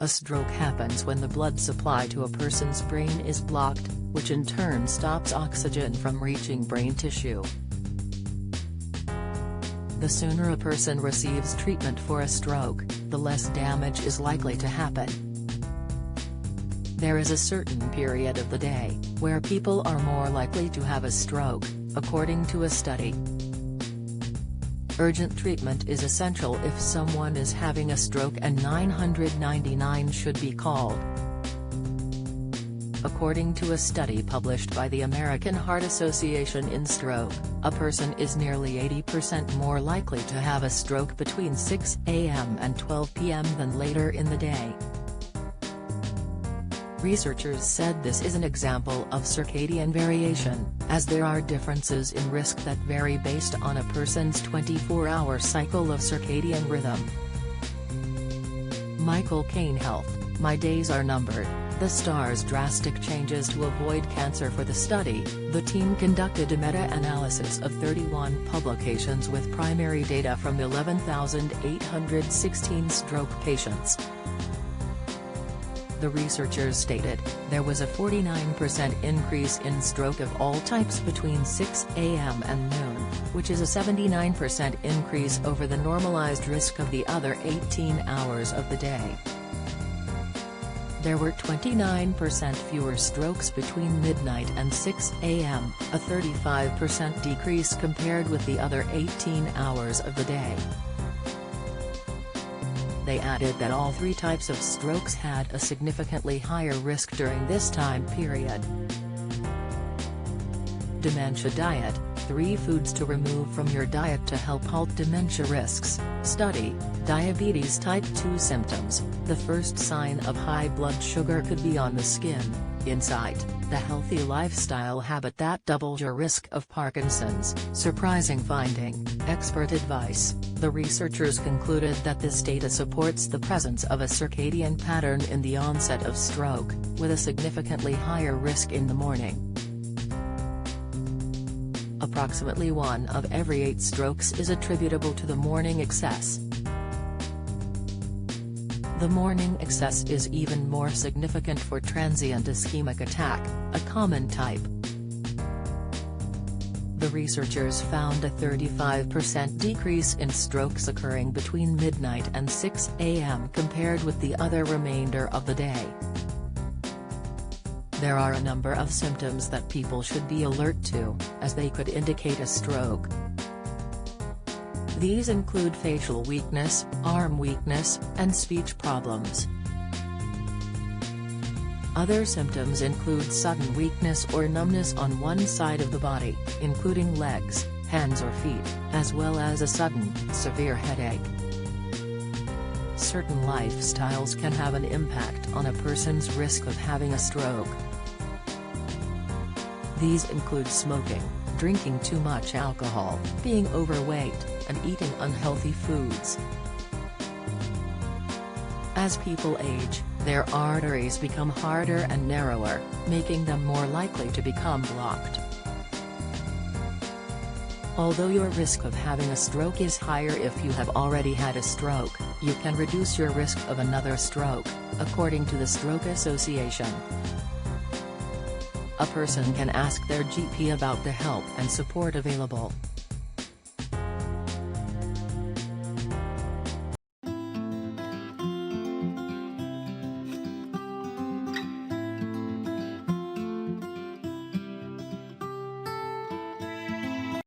A stroke happens when the blood supply to a person's brain is blocked, which in turn stops oxygen from reaching brain tissue. The sooner a person receives treatment for a stroke, the less damage is likely to happen. There is a certain period of the day where people are more likely to have a stroke, according to a study. Urgent treatment is essential if someone is having a stroke, and 999 should be called. According to a study published by the American Heart Association in Stroke, a person is nearly 80% more likely to have a stroke between 6 a.m. and 12 p.m. than later in the day. Researchers said this is an example of circadian variation, as there are differences in risk that vary based on a person's 24-hour cycle of circadian rhythm. Michael Caine Health, My Days Are Numbered, the STARS drastic changes to avoid cancer. For the study, the team conducted a meta-analysis of 31 publications with primary data from 11,816 stroke patients. The researchers stated, there was a 49% increase in stroke of all types between 6 a.m. and noon, which is a 79% increase over the normalized risk of the other 18 hours of the day. There were 29% fewer strokes between midnight and 6 a.m., a 35% decrease compared with the other 18 hours of the day. They added that all three types of strokes had a significantly higher risk during this time period. Dementia Diet, 3 foods to remove from your diet to help halt dementia risks. Study, diabetes type 2 symptoms, the first sign of high blood sugar could be on the skin. Insight, the healthy lifestyle habit that doubles your risk of Parkinson's. Surprising finding, expert advice. The researchers concluded that this data supports the presence of a circadian pattern in the onset of stroke, with a significantly higher risk in the morning. Approximately 1 of every 8 strokes is attributable to the morning excess. The morning excess is even more significant for transient ischemic attack, a common type. The researchers found a 35% decrease in strokes occurring between midnight and 6 a.m. compared with the other remainder of the day. There are a number of symptoms that people should be alert to, as they could indicate a stroke. These include facial weakness, arm weakness, and speech problems. Other symptoms include sudden weakness or numbness on one side of the body, including legs, hands or feet, as well as a sudden, severe headache. Certain lifestyles can have an impact on a person's risk of having a stroke. These include smoking, drinking too much alcohol, being overweight, and eating unhealthy foods. As people age, their arteries become harder and narrower, making them more likely to become blocked. Although your risk of having a stroke is higher if you have already had a stroke, you can reduce your risk of another stroke, according to the Stroke Association. A person can ask their GP about the help and support available.